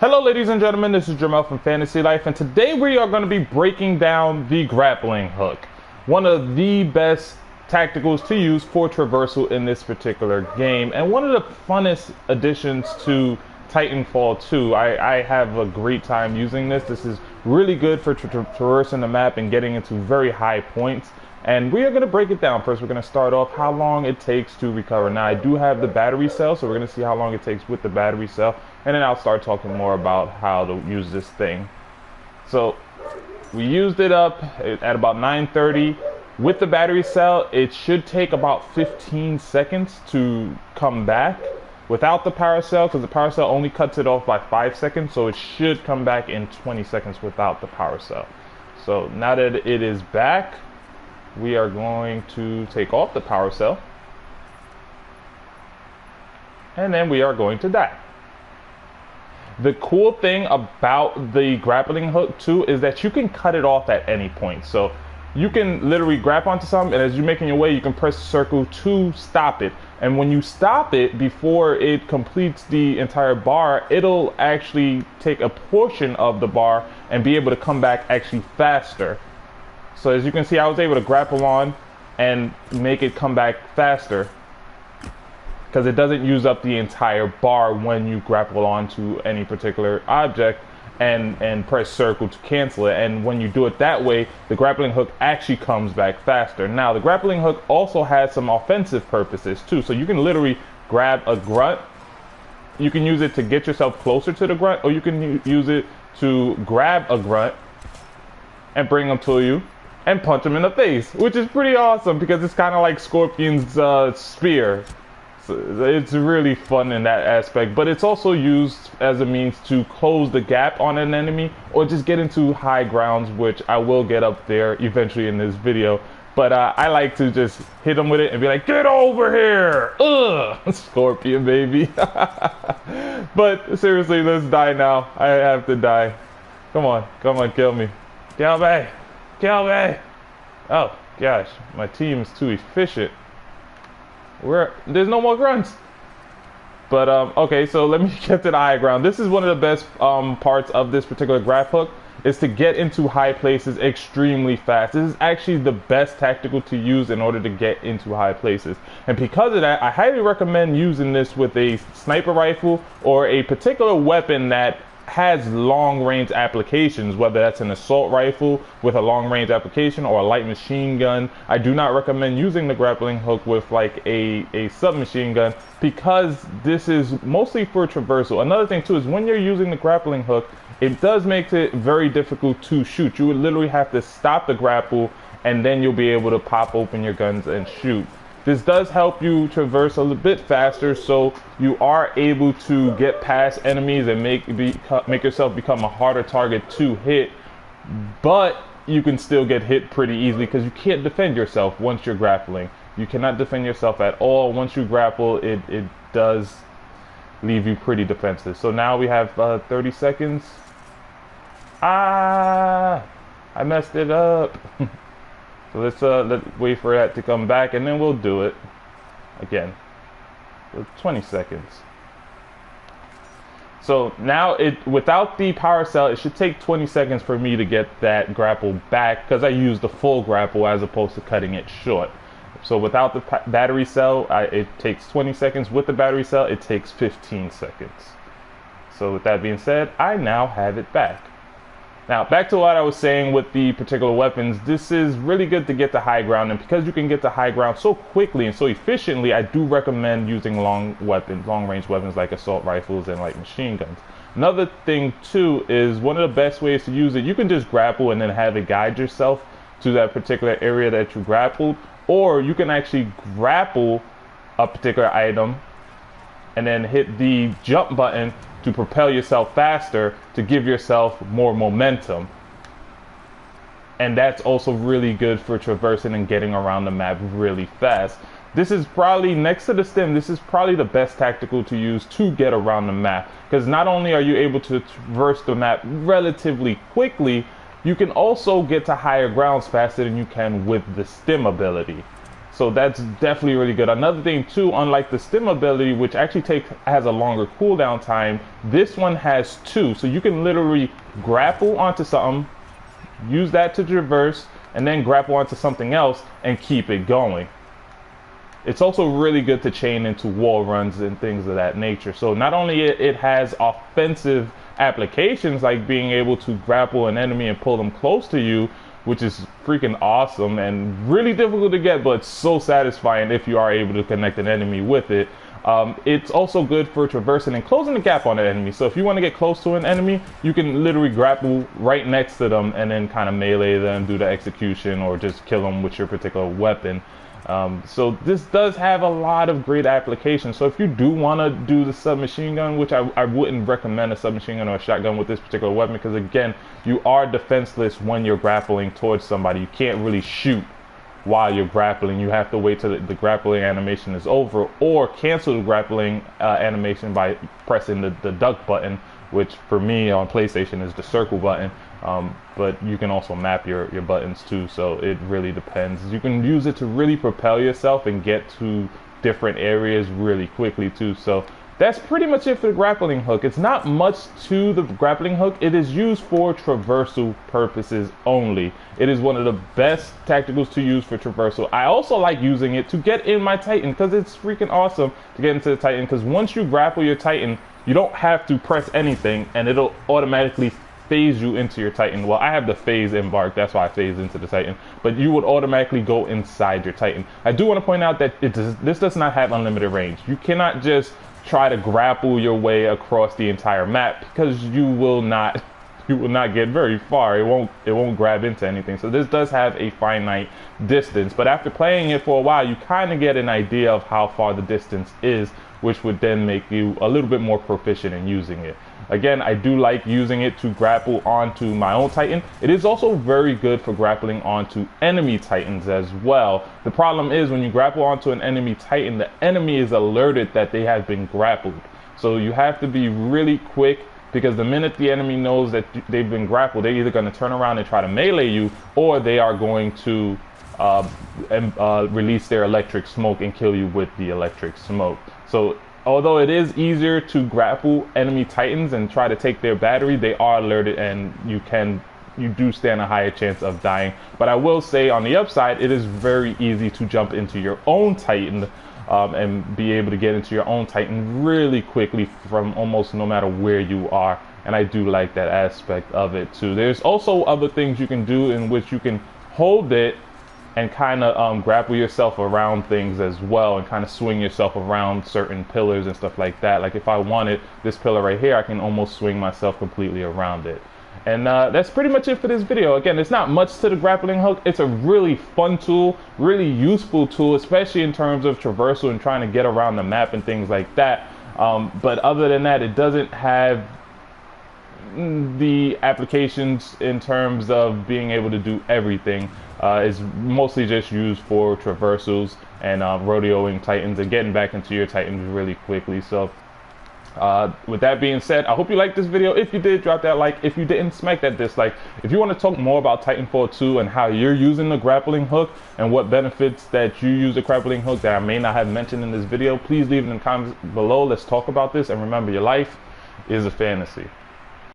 Hello ladies and gentlemen, this is Jamel from Fantasy Life, and today we are going to be breaking down the grappling hook. One of the best tacticals to use for traversal in this particular game, and one of the funnest additions to Titanfall 2. I have a great time using this. This is really good for traversing the map and getting into very high points. And we are going to break it down. First, we're going to start off how long it takes to recover. Now, I do have the battery cell, so we're going to see how long it takes with the battery cell. And then I'll start talking more about how to use this thing. So, we used it up at about 9:30. With the battery cell, it should take about 15 seconds to come back. Without the power cell, because the power cell only cuts it off by 5 seconds, so it should come back in 20 seconds without the power cell. So, now that it is back, we are going to take off the power cell, and then we are going to die. The cool thing about the grappling hook too is that you can cut it off at any point. So you can literally grab onto something, and as you're making your way, you can press circle to stop it. And when you stop it before it completes the entire bar, it'll actually take a portion of the bar and be able to come back actually faster. So as you can see, I was able to grapple on and make it come back faster because it doesn't use up the entire bar when you grapple onto any particular object and press circle to cancel it. And when you do it that way, the grappling hook actually comes back faster. Now, the grappling hook also has some offensive purposes too. So you can literally grab a grunt. You can use it to get yourself closer to the grunt, or you can use it to grab a grunt and bring them to you and punch him in the face, which is pretty awesome because it's kind of like Scorpion's spear. So it's really fun in that aspect, but it's also used as a means to close the gap on an enemy or just get into high grounds, which I will get up there eventually in this video. But I like to just hit them with it and be like, get over here! Ugh! Scorpion, baby. But seriously, let's die now. I have to die. Come on, kill me. Kill me! Kill me! Oh gosh, my team is too efficient. There's no more grunts. But okay, so let me get to the high ground. This is one of the best parts of this particular graph hook, is to get into high places extremely fast. This is actually the best tactical to use in order to get into high places. And because of that, I highly recommend using this with a sniper rifle or a particular weapon that has long range applications, whether that's an assault rifle with a long range application or a light machine gun. I do not recommend using the grappling hook with like a submachine gun because this is mostly for traversal. Another thing too is when you're using the grappling hook, it does make it very difficult to shoot. You would literally have to stop the grapple and then you'll be able to pop open your guns and shoot. This does help you traverse a little bit faster, so you are able to get past enemies and make yourself become a harder target to hit, but you can still get hit pretty easily because you can't defend yourself once you're grappling. You cannot defend yourself at all. Once you grapple, it does leave you pretty defensive. So now we have 30 seconds. Ah! I messed it up. So let's wait for that to come back, and then we'll do it again. So 20 seconds. So now without the power cell, it should take 20 seconds for me to get that grapple back because I used the full grapple as opposed to cutting it short. So without the battery cell, it takes 20 seconds. With the battery cell, it takes 15 seconds. So with that being said, I now have it back. Now, back to what I was saying with the particular weapons, this is really good to get to high ground, and because you can get to high ground so quickly and so efficiently, I do recommend using long-range weapons like assault rifles and light machine guns. Another thing, too, is one of the best ways to use it, you can just grapple and then have it guide yourself to that particular area that you grappled, or you can actually grapple a particular item and then hit the jump button to propel yourself faster to give yourself more momentum. And that's also really good for traversing and getting around the map really fast. This is probably, next to the stim, this is probably the best tactical to use to get around the map, because not only are you able to traverse the map relatively quickly, you can also get to higher grounds faster than you can with the stim ability. So that's definitely really good. Another thing too, unlike the stim ability, which actually has a longer cooldown time, this one has two. So you can literally grapple onto something, use that to traverse, and then grapple onto something else and keep it going. It's also really good to chain into wall runs and things of that nature. So not only it has offensive applications like being able to grapple an enemy and pull them close to you, which is freaking awesome and really difficult to get, but so satisfying if you are able to connect an enemy with it. It's also good for traversing and closing the gap on an enemy. So if you want to get close to an enemy, you can literally grapple right next to them and then kind of melee them, do the execution, or just kill them with your particular weapon. So this does have a lot of great applications. So if you do want to do the submachine gun, which I wouldn't recommend a submachine gun or a shotgun with this particular weapon, because again, you are defenseless when you're grappling towards somebody. You can't really shoot while you're grappling. You have to wait till the grappling animation is over, or cancel the grappling animation by pressing the duck button, which for me on PlayStation is the circle button. But you can also map your buttons too, so it really depends. You can use it to really propel yourself and get to different areas really quickly too. So that's pretty much it for the grappling hook. It's not much to the grappling hook. It is used for traversal purposes only. It is one of the best tacticals to use for traversal. I also like using it to get in my Titan, because it's freaking awesome to get into the Titan, because once you grapple your Titan, you don't have to press anything and it'll automatically phase you into your Titan. Well, I have the phase embarked, that's why I phase into the Titan, but you would automatically go inside your Titan. I do want to point out that this does not have unlimited range. You cannot just try to grapple your way across the entire map, because you will not get very far. It won't grab into anything. So this does have a finite distance, but after playing it for a while, you kind of get an idea of how far the distance is, which would then make you a little bit more proficient in using it. Again, I do like using it to grapple onto my own Titan. It is also very good for grappling onto enemy Titans as well. The problem is when you grapple onto an enemy Titan, the enemy is alerted that they have been grappled. So you have to be really quick, because the minute the enemy knows that they've been grappled, they're either going to turn around and try to melee you, or they are going to release their electric smoke and kill you with the electric smoke. So although it is easier to grapple enemy Titans and try to take their battery, they are alerted and you do stand a higher chance of dying. But I will say on the upside, it is very easy to jump into your own Titan and be able to get into your own Titan really quickly from almost no matter where you are. And I do like that aspect of it too. There's also other things you can do in which you can hold it and kind of grapple yourself around things as well, and kind of swing yourself around certain pillars and stuff like that. Like if I wanted this pillar right here, I can almost swing myself completely around it. And that's pretty much it for this video. Again, there's not much to the grappling hook. It's a really fun tool, really useful tool, especially in terms of traversal and trying to get around the map and things like that. But other than that, it doesn't have the applications in terms of being able to do everything. It's mostly just used for traversals and rodeoing Titans and getting back into your Titans really quickly. So with that being said, I hope you liked this video. If you did, drop that like. If you didn't, smack that dislike. If you want to talk more about Titanfall 2 and how you're using the grappling hook and what benefits that you use the grappling hook that I may not have mentioned in this video, please leave it in the comments below. Let's talk about this, and remember, your life is a fantasy.